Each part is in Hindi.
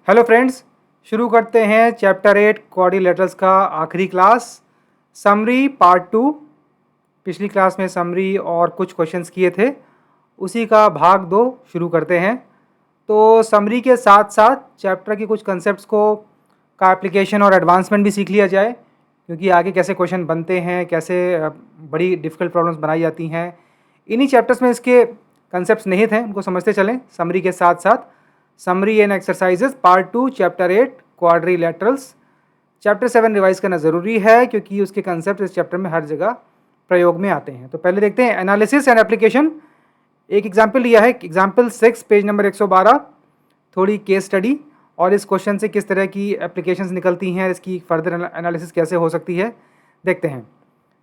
हेलो फ्रेंड्स, शुरू करते हैं चैप्टर 8 क्वाड्रिलेटरल्स का आखिरी क्लास समरी पार्ट 2। पिछली क्लास में समरी और कुछ क्वेश्चंस किए थे, उसी का भाग 2 शुरू करते हैं। तो समरी के साथ साथ चैप्टर के कुछ कंसेप्ट्स का एप्लीकेशन और एडवांसमेंट भी सीख लिया जाए, क्योंकि आगे कैसे क्वेश्चन बनते हैं, कैसे बड़ी डिफ़िकल्ट प्रॉब्लम्स बनाई जाती हैं। इन्हीं चैप्टर्स में इसके कंसेप्ट्स निहित हैं, उनको समझते चलें समरी के साथ साथ। Summary and exercises part 2 chapter 8 quadrilaterals. Chapter 7 revise करना ज़रूरी है, क्योंकि उसके कंसेप्ट इस चैप्टर में हर जगह प्रयोग में आते हैं। तो पहले देखते हैं एनालिसिस एंड एप्लीकेशन। एक एग्जाम्पल लिया है, एग्जाम्पल 6 पेज नंबर 112, थोड़ी केस स्टडी और इस क्वेश्चन से किस तरह की एप्लीकेशंस निकलती हैं, इसकी फर्दर एनालिसिस कैसे हो सकती है, देखते हैं।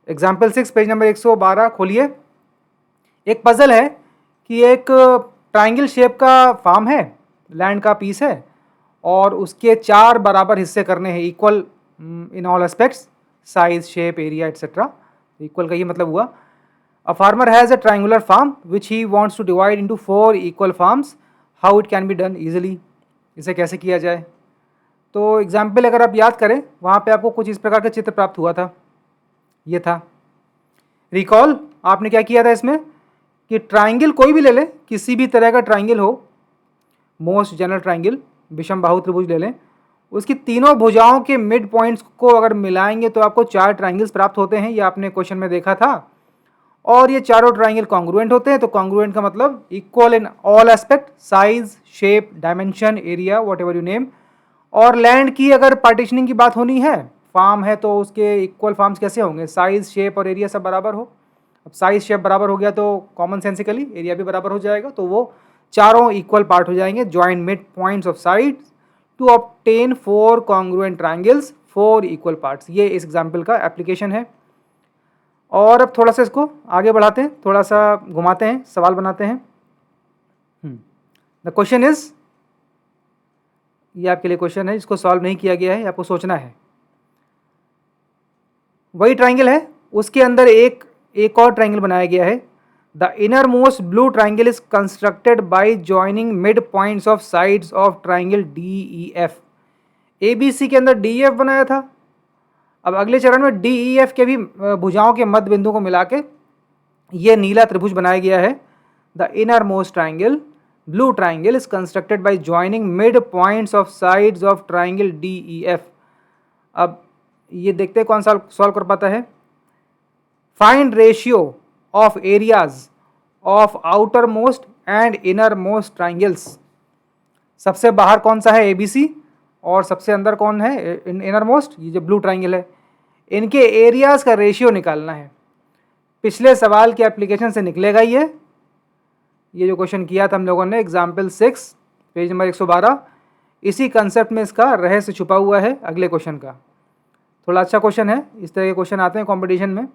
एग्जाम्पल 6 पेज नंबर 112 खोलिए। एक पजल है कि एक ट्राइंगल शेप का फार्म है, लैंड का पीस है, और उसके 4 बराबर हिस्से करने हैं, equal in all aspects, size, shape, area etcetera. Equal का ये मतलब हुआ a farmer has a triangular farm which he wants to divide into 4 equal farms, how it can be done easily. इसे कैसे किया जाए? तो एग्जाम्पल अगर आप याद करें, वहाँ पे आपको कुछ इस प्रकार का चित्र प्राप्त हुआ था। ये था, रिकॉल आपने क्या किया था इसमें कि ट्राइंगल कोई भी ले लें, किसी भी तरह का ट्राइंगल हो, मोस्ट जनरल ट्राइंगल, विषम बाहु त्रिभुज ले लें, उसकी तीनों भुजाओं के मिड पॉइंट्स को अगर मिलाएंगे तो आपको 4 ट्राइंगल्स प्राप्त होते हैं। ये आपने क्वेश्चन में देखा था। और ये चारों ट्राइंगल कॉन्ग्रुएंट होते हैं। तो कॉन्ग्रुएंट का मतलब equal in all aspect, size, shape, dimension, area, what ever you name. और लैंड की अगर पार्टीशनिंग की बात होनी है, फार्म है तो उसके इक्वल फार्म्स कैसे होंगे? साइज, शेप और एरिया सब बराबर हो। अब साइज शेप बराबर हो गया तो कॉमन सेंसिकली एरिया भी बराबर हो जाएगा, तो वो चारों इक्वल पार्ट हो जाएंगे। Join mid points of side to obtain 4 congruent triangles, 4 equal parts. ये इस एग्जाम्पल का एप्लीकेशन है। और अब थोड़ा सा इसको आगे बढ़ाते हैं, थोड़ा सा घुमाते हैं, सवाल बनाते हैं। द क्वेश्चन इज, ये आपके लिए क्वेश्चन है, इसको सॉल्व नहीं किया गया है, आपको सोचना है। वही ट्राइंगल है, उसके अंदर एक और ट्राइंगल बनाया गया है। The inner most blue triangle is constructed by joining mid points of sides of triangle DEF। ABC के अंदर DEF बनाया था। अब अगले चरण में DEF के भी भुजाओं के मध्य बिंदु को मिला के ये नीला त्रिभुज बनाया गया है। The inner most triangle blue triangle is constructed by joining mid points of sides of triangle DEF। अब ये देखते हैं कौन सा सॉल्व कर पाता है। Find ratio of areas of outer most and inner most triangles. सबसे बाहर कौन सा है? ABC, और सबसे अंदर कौन है? इनर मोस्ट, ये जो ब्लू ट्राइंगल है। इनके एरियाज का रेशियो निकालना है। पिछले सवाल के एप्लीकेशन से निकलेगा ये जो क्वेश्चन किया था हम लोगों ने, एग्जाम्पल 6 पेज नंबर 112। इसी कंसेप्ट में इसका रहस्य छुपा हुआ है अगले क्वेश्चन का। थोड़ा अच्छा क्वेश्चन है, इस तरह के क्वेश्चन आते हैं कंपटीशन में।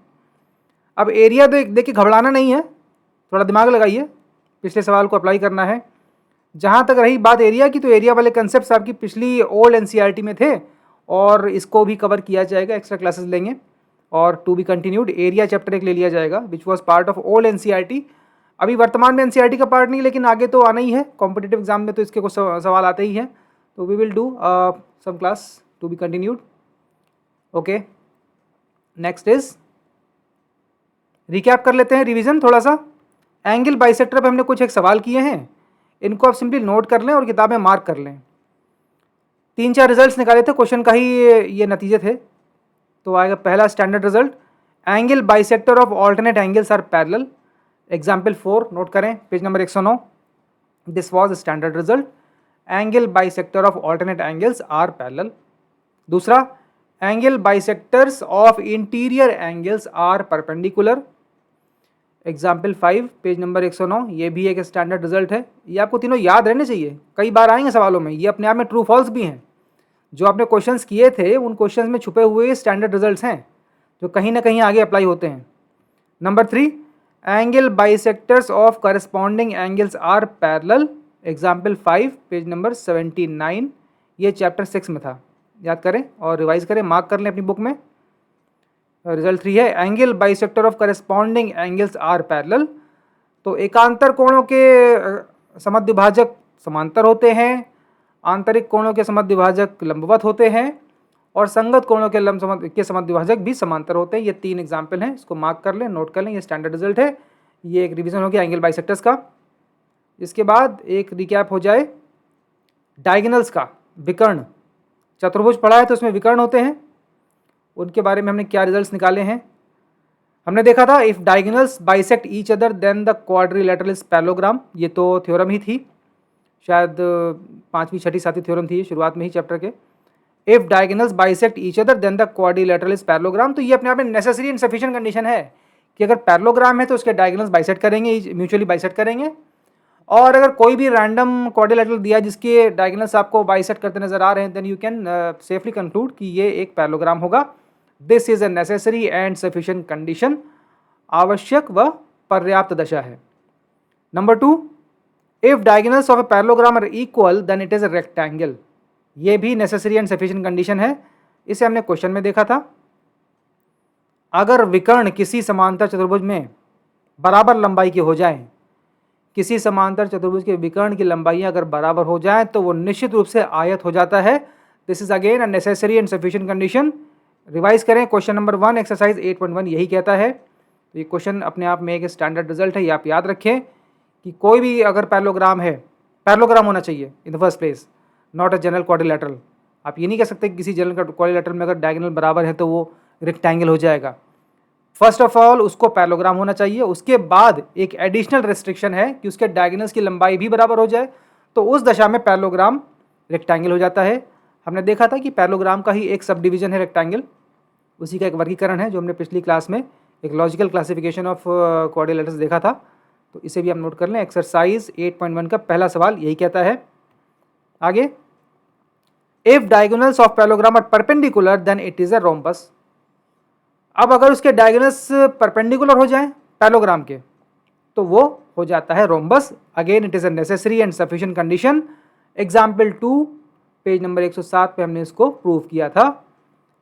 अब एरिया देखिए, घबराना नहीं है, थोड़ा दिमाग लगाइए, पिछले सवाल को अप्लाई करना है। जहाँ तक रही बात एरिया की, तो एरिया वाले कंसेप्ट आपकी पिछली ओल्ड NCERT में थे, और इसको भी कवर किया जाएगा, एक्स्ट्रा क्लासेस लेंगे। और to be continued area chapter 1 ले लिया जाएगा, which was part of old NCERT। अभी वर्तमान में NCERT का पार्ट नहीं, लेकिन आगे तो आना ही है, कॉम्पिटिटिव एग्जाम में तो इसके कुछ सवाल आते ही हैं। तो we will do some class to be continued. Okay, next is recap कर लेते हैं, रिवीजन थोड़ा सा। एंगल बाइसेक्टर पे हमने कुछ एक सवाल किए हैं, इनको आप सिंपली नोट कर लें और किताबें मार्क कर लें। 3-4 रिजल्ट्स निकाले थे, क्वेश्चन का ही ये नतीजे थे। तो आएगा पहला standard result, angle bisector of alternate angles are parallel. Example 4 note करें, page number 109। This was standard result, angle bisector of alternate angles are parallel. दूसरा, angle bisectors of interior angles are perpendicular. Example 5 page number 109, ये भी एक स्टैंडर्ड रिजल्ट है। ये आपको तीनों याद रहने चाहिए, कई बार आएंगे सवालों में, ये अपने आप में ट्रू फॉल्स भी हैं। जो आपने क्वेश्चंस किए थे उन क्वेश्चंस में छुपे हुए स्टैंडर्ड रिजल्ट्स हैं, जो कहीं ना कहीं आगे अप्लाई होते हैं। Number 3, angle bisectors of corresponding angles are parallel. Example 5 page number 79, ये चैप्टर 6 में था। याद करें और रिवाइज करें, मार्क कर लें अपनी बुक में। रिजल्ट 3 है, angle bisector of corresponding angles are parallel. तो एकांतर कोणों के समद्विभाजक समांतर होते हैं, आंतरिक कोणों के समद्विभाजक लंबवत होते हैं और संगत कोणों के समद्विभाजक भी समांतर होते हैं। ये 3 एग्जाम्पल हैं, इसको मार्क कर लें, नोट कर लें, ये स्टैंडर्ड रिजल्ट है। ये एक रिवीजन हो गया एंगल बाइसेक्टर्स का। इसके बाद एक रिकैप हो जाए डायगोनल्स का। विकर्ण, चतुर्भुज पढ़ा है तो उसमें विकर्ण होते हैं, उनके बारे में हमने क्या रिजल्ट्स निकाले हैं। हमने देखा था if diagonals bisect each other than the quadrilateral is parallelogram, ये तो थ्योरम ही थी, शायद 5वीं 6ठी 7वीं थ्योरम थी शुरुआत में ही चैप्टर के। If diagonals bisect each other than the quadrilateral is parallelogram, तो ये अपने आप में नेसेसरी एंड सफिशिएंट कंडीशन है कि अगर पैरेललोग्राम है तो उसके डायगोनल्स बाइसेक्ट करेंगे, म्यूचुअली बाइसेक्ट करेंगे। और अगर कोई भी रैंडम क्वाड्रिलेटरल दिया जिसके डायगोनल्स आपको बाइसेक्ट करते नजर आ रहे हैं, then you can safely conclude कि ये एक पैरेललोग्राम होगा। This is a necessary and sufficient condition, आवश्यक व पर्याप्त दशा है। Number 2, if diagonals of a parallelogram are equal then it is a rectangle, ये भी नेसेसरी एंड सफिशिएंट कंडीशन है। इसे हमने क्वेश्चन में देखा था। अगर विकर्ण किसी समांतर चतुर्भुज में बराबर लंबाई के हो जाएं, किसी समांतर चतुर्भुज के विकर्ण की लंबाइयां अगर बराबर हो जाएं तो वो निश्चित रूप से आयत हो जाता है। This is again a necessary and sufficient condition. Revise करें, क्वेश्चन नंबर 1 एक्सरसाइज 8.1 यही कहता है। तो ये क्वेश्चन अपने आप में एक स्टैंडर्ड रिजल्ट है, ये आप याद रखें कि कोई भी अगर पैरेललोग्राम है, पैरेललोग्राम होना चाहिए in the first place, not a general quadrilateral. आप ये नहीं कह सकते कि किसी जनरल क्वाड्रिलेटरल में अगर डायगोनल बराबर है तो वो रेक्टेंगल हो जाएगा। फर्स्ट ऑफ ऑल उसको पैरेललोग्राम होना चाहिए, उसके बाद एक एडिशनल रेस्ट्रिक्शन है कि उसके डायगोनल्स की लंबाई भी बराबर हो जाए, तो उस दशा में पैरेललोग्राम रेक्टेंगल हो जाता है। हमने देखा था कि पैरेललोग्राम का ही एक सब डिवीजन है रेक्टेंगल, उसी का एक वर्गीकरण है जो हमने पिछली क्लास में एक लॉजिकल क्लासिफिकेशन ऑफ क्वाड्रिलेटरल्स देखा था। तो इसे भी हम नोट कर लें। एक्सरसाइज 8.1 का पहला सवाल यही कहता है। आगे, if diagonals of parallelogram are perpendicular then it is a rhombus. अब अगर उसके डायगोनल्स परपेंडिकुलर हो जाएं पैरेललोग्राम के तो वो हो जाता है rhombus. Again it is a necessary and sufficient condition. Example 2 page number 107 पे हमने इसको प्रूव किया था।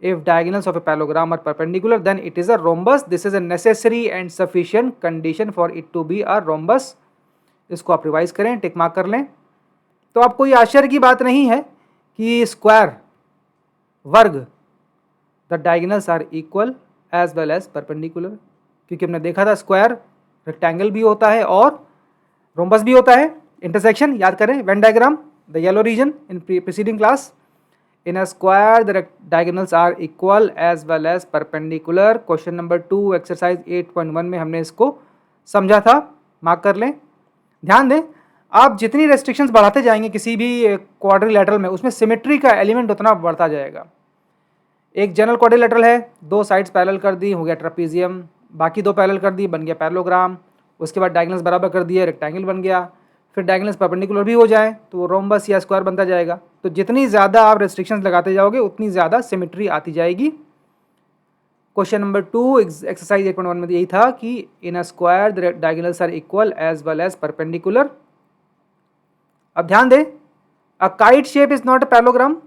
If diagonals of a parallelogram are perpendicular then it is a rhombus. This is a necessary and sufficient condition for it to be a rhombus. इसको आप रिवाइज करें, टिक मार्क कर लें। तो आप कोई आश्चर्य की बात नहीं है कि स्क्वायर, वर्ग, the diagonals are equal as well as perpendicular, क्योंकि हमने देखा था स्क्वायर रेक्टेंगल भी होता है और रोम्बस भी होता है। इंटरसेक्शन याद करें, Venn diagram, the yellow region in preceding class. In a square the diagonals are equal as well as perpendicular. Question number 2 exercise 8.1 में हमने इसको समझा था, मार्क कर लें। ध्यान दें, आप जितनी रेस्ट्रिक्शंस बढ़ाते जाएंगे किसी भी क्वाड्रिलेटरल में, उसमें सिमेट्री का एलिमेंट उतना बढ़ता जाएगा। एक जनरल क्वाड्रिलेटरल है, 2 साइड्स पैरेलल कर दी, हो गया ट्रेपीजियम, बाकी 2 पैरेलल कर दी, बन गया पैरेललोग्राम। उसके बाद डायगोनल्स बराबर कर दिए, रेक्टेंगल बन गया। फिर डायगोनल्स परपेंडिकुलर भी हो जाए तो वो रोम्बस या स्क्वायर बनता जाएगा। तो जितनी ज़्यादा आप रेस्ट्रिक्शंस लगाते जाओगे उतनी ज़्यादा सिमेट्री आती जाएगी। क्वेश्चन नंबर 2 एक्सरसाइज 8.1 में यही था कि in a square the diagonals are equal as well as perpendicular. अब ध्यान दें, a kite shape is not a parallelogram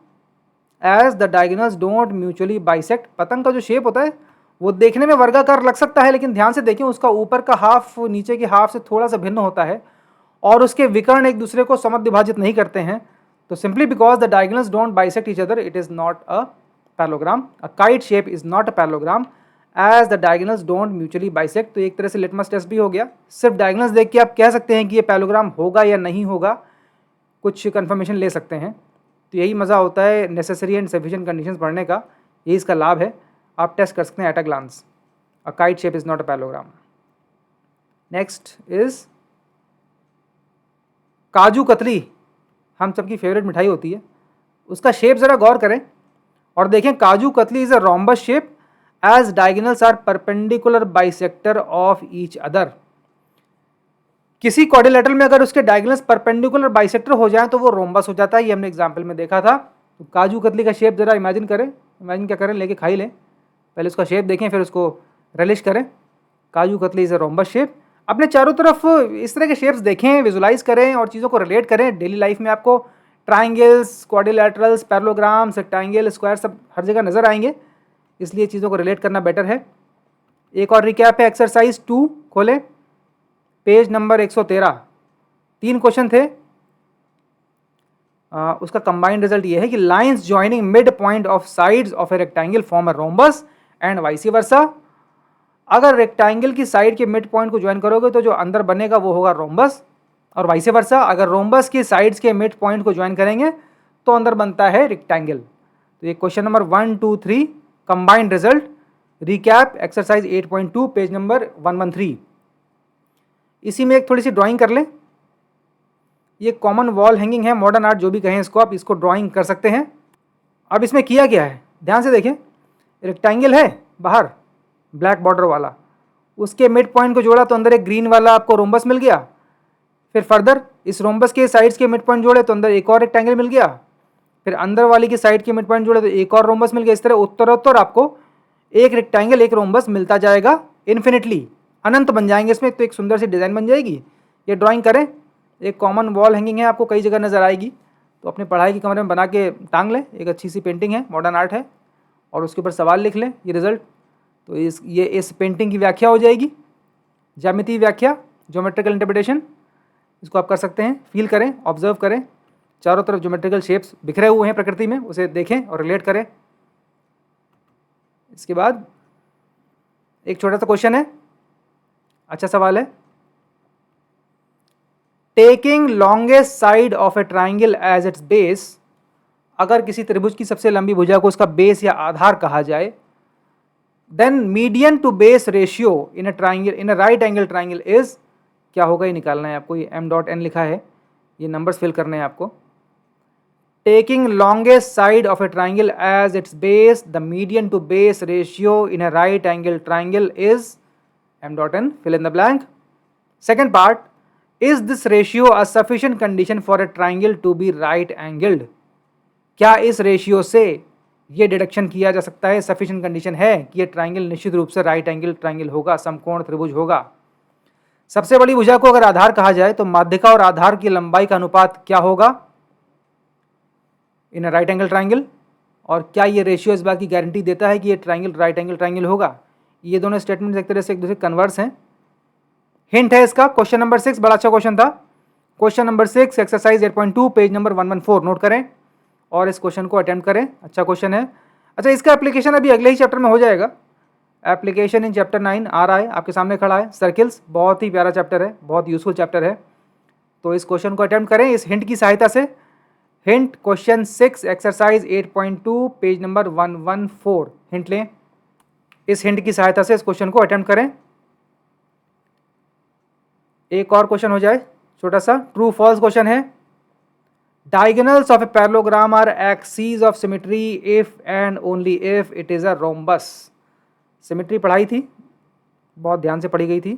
as the diagonals don't mutually bisect. पतंग का जो शेप होता है वो देखने में वर्गाकार लग सकता है, लेकिन ध्यान से देखें उसका ऊपर का हाफ नीचे के हाफ से थोड़ा सा भिन्न होता है और उसके विकर्ण एक दूसरे को समद्विभाजित नहीं करते हैं। तो simply because the diagonals don't bisect each other it is not a parallelogram. A kite shape is not a parallelogram as the diagonals don't mutually bisect. तो एक तरह से लिटमस टेस्ट भी हो गया। सिर्फ डायगोनल्स देख के आप कह सकते हैं कि ये पैरेललोग्राम होगा या नहीं होगा, कुछ कंफर्मेशन ले सकते हैं। तो यही मज़ा होता है नेसेसरी एंड सफिशिएंट कंडीशंस पढ़ने का, यही इसका लाभ है। आप टेस्ट कर सकते हैं at a glance. A kite shape is not a parallelogram. Next is kaju katli, हम सबकी फेवरेट मिठाई होती है। उसका शेप ज़रा गौर करें और देखें, kaju katli is a rhombus shape as diagonals are perpendicular bisector of each other. किसी क्वाड्रिलेटरल में अगर उसके डायगोनल्स परपेंडिकुलर बाइसेक्टर हो जाए तो वो रोम्बस हो जाता है, ये हमने एग्जाम्पल में देखा था। तो काजू कतली का शेप जरा इमेजिन करें, इमेजिन क्या करें, लेके खा ही लें, पहले उसका शेप देखें फिर उसको रिलिश करें। काजू katli is a rhombus shape. अपने चारों तरफ इस तरह के शेप्स देखें, विजुलाइज करें और चीज़ों को रिलेट करें। डेली लाइफ में आपको triangles, quadrilaterals, parallelograms, rectangle, square सब हर जगह नजर आएंगे, इसलिए चीज़ों को रिलेट करना बेटर है। एक और रिकैप है, एक्सरसाइज 2 खोलें, पेज नंबर 113। 3 क्वेश्चन थे। उसका कंबाइंड रिजल्ट ये है कि lines joining mid point of sides of a rectangle form a rhombus and vice versa. अगर रेक्टेंगल की साइड के मिड पॉइंट को ज्वाइन करोगे तो जो अंदर बनेगा वो होगा रोम्बस, और वाइस वर्सा अगर रोम्बस की साइड्स के मिड पॉइंट को ज्वाइन करेंगे तो अंदर बनता है रेक्टेंगल। तो ये question number 1, 2, 3 combined result, recap exercise 8.2 page number 113। इसी में एक थोड़ी सी ड्राइंग कर लें। ये कॉमन वॉल हैंगिंग है, मॉडर्न आर्ट जो भी कहें इसको, आप इसको ड्राइंग कर सकते हैं। अब इसमें किया गया है, ध्यान से देखें, रेक्टेंगल है बाहर ब्लैक बॉर्डर वाला, उसके मिड पॉइंट को जोड़ा तो अंदर एक ग्रीन वाला आपको रोम्बस मिल गया। फिर फर्दर इस रोम्बस के साइड्स के मिड पॉइंट जोड़े तो अंदर एक और रेक्टेंगल मिल गया। फिर अंदर वाली की साइड के मिड पॉइंट जोड़े तो एक और रोम्बस मिल गया। इस तरह उत्तरोत्तर आपको एक रेक्टेंगल एक रोम्बस मिलता जाएगा इन्फिनिटली, अनंत बन जाएंगे इसमें। तो एक सुंदर सी डिज़ाइन बन जाएगी। ये ड्राइंग करें, एक कॉमन वॉल हैंगिंग है, आपको कई जगह नज़र आएगी, तो अपने पढ़ाई के कमरे में बना के टांग लें। एक अच्छी सी पेंटिंग है, मॉडर्न आर्ट है, और उसके ऊपर सवाल लिख लें, ये रिजल्ट। तो इस पेंटिंग की व्याख्या हो जाएगी, ज्यामितीय व्याख्या, ज्योमेट्रिकल इंटरप्रिटेशन। इसको आप कर सकते हैं, फील करें, ऑब्जर्व करें, चारों तरफ ज्योमेट्रिकल शेप्स बिखरे हुए हैं प्रकृति में, उसे देखें और रिलेट करें। इसके बाद एक छोटा सा क्वेश्चन है, अच्छा सवाल है। Taking longest side of a triangle as its base, अगर किसी त्रिभुज की सबसे लंबी भुजा को उसका बेस या आधार कहा जाए, then median to base ratio in a triangle, in a right angle triangle is, क्या होगा ये निकालना है आपको। ये m.n लिखा है, ये नंबर्स फिल करने हैं आपको। Taking longest side of a triangle as its base, the median to base ratio in a right angle triangle is m.n, fill in the blank. Second part, is this ratio a sufficient condition for a triangle to be right angled? क्या इस रेशियो से ये डिडक्शन किया जा सकता है, सफिशिएंट कंडीशन है कि ये ट्राइंगल निश्चित रूप से राइट एंगल ट्राइंगल होगा, समकोण त्रिभुज होगा। सबसे बड़ी भुजा को अगर आधार कहा जाए तो माध्यिका और आधार की लंबाई का अनुपात क्या होगा इन अ राइट एंगल ट्राइंगल, और क्या ये रेशियो इस बात की गारंटी देता है कि ये ट्राइंगल राइट एंगल ट्राइंगल होगा। ये दोनों स्टेटमेंट एक तरह से एक दूसरे कन्वर्स हैं। हिंट है इसका, क्वेश्चन नंबर 6 बड़ा अच्छा क्वेश्चन था। Question number 6 exercise 8.2 page number 114 note करें और इस क्वेश्चन को अटेम्प्ट करें, अच्छा क्वेश्चन है। अच्छा, इसका एप्लीकेशन अभी अगले ही चैप्टर में हो जाएगा। एप्लीकेशन इन चैप्टर 9 आ रहा है, आपके सामने खड़ा है। सर्किल्स बहुत ही प्यारा चैप्टर है, बहुत यूजफुल चैप्टर है, तो इस क्वेश्चन को अटेम्प्ट करें इस हिंट की सहायता से। Hint question 6 exercise 8.2 page number 114, hint लें, इस हिंट की सहायता से इस क्वेश्चन को अटेम्प्ट करें। एक और क्वेश्चन हो जाए छोटा सा, ट्रू फॉल्स क्वेश्चन है। Diagonals of a parallelogram are axis of symmetry if and only if it is a rhombus. Symmetry पढ़ाई थी, बहुत ध्यान से पढ़ी गई थी।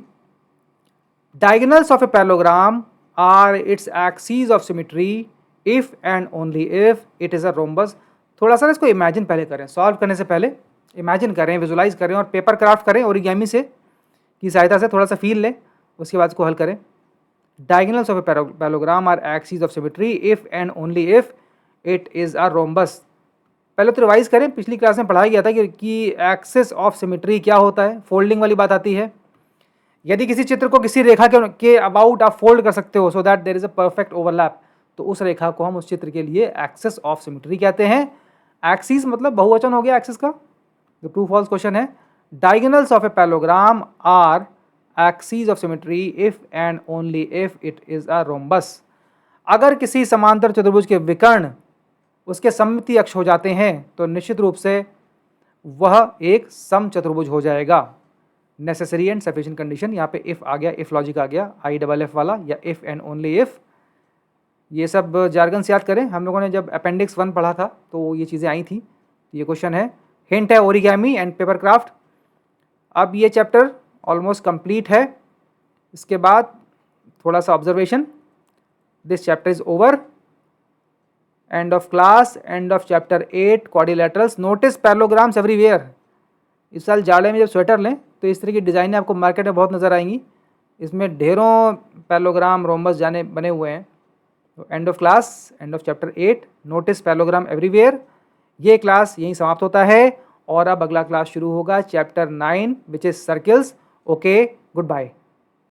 Diagonals of a parallelogram are its axis of symmetry if and only if it is a rhombus. थोड़ा सा इसको इमेजिन पहले करें, सॉल्व करने से पहले इमेजिन करें, विजुलाइज करें और पेपर क्राफ्ट करें ओरिगेमी से की सहायता से, थोड़ा सा फील लें, उसके बाद इसको हल करें। Diagonals of a parallelogram are axis of symmetry if and only if it is a rhombus. पहले तो रिवाइज करें, पिछली क्लास में पढ़ाया गया था कि एक्सिस ऑफ सिमेट्री क्या होता है। फोल्डिंग वाली बात आती है, यदि किसी चित्र को किसी रेखा के अबाउट आप फोल्ड कर सकते हो so that there is a perfect overlap, तो उस रेखा को हम उस चित्र के लिए एक्सिस ऑफ सिमेट्री कहते हैं। एक्सिस मतलब बहुवचन हो गया एक्सिस का। जो ट्रू फॉल्स क्वेश्चन है, diagonals of a parallelogram are axis of symmetry if and only if it is a rhombus. अगर किसी समांतर चतुर्भुज के विकर्ण उसके सममितीय अक्ष हो जाते हैं तो निश्चित रूप से वह एक समचतुर्भुज हो जाएगा। नेसेसरी एंड सफिशिएंट कंडीशन, यहाँ पे इफ आ गया, इफ लॉजिक आ गया, IFF वाला, या इफ एंड ओनली इफ। ये सब जार्गन से याद करें, हम लोगों ने जब अपेंडिक्स 1 पढ़ा था तो ये चीज़ें आई थी। ये क्वेश्चन है, हिंट है ओरिगेमी एंड पेपर क्राफ्ट। अब ये चैप्टर ऑलमोस्ट कंप्लीट है। इसके बाद थोड़ा सा observation, this chapter is over, end of class, end of chapter 8 quadrilaterals. Notice parallelograms everywhere. इस साल जाड़े में जब स्वेटर लें तो इस तरह की डिज़ाइनें आपको मार्केट में बहुत नज़र आएंगी। इसमें ढेरों पैरेललोग्राम रोम्बस जाने बने हुए हैं। तो end of class, end of chapter 8, notice parallelogram everywhere. ये क्लास यहीं समाप्त होता है और अब अगला क्लास शुरू होगा chapter 9 which is circles. Okay, good bye.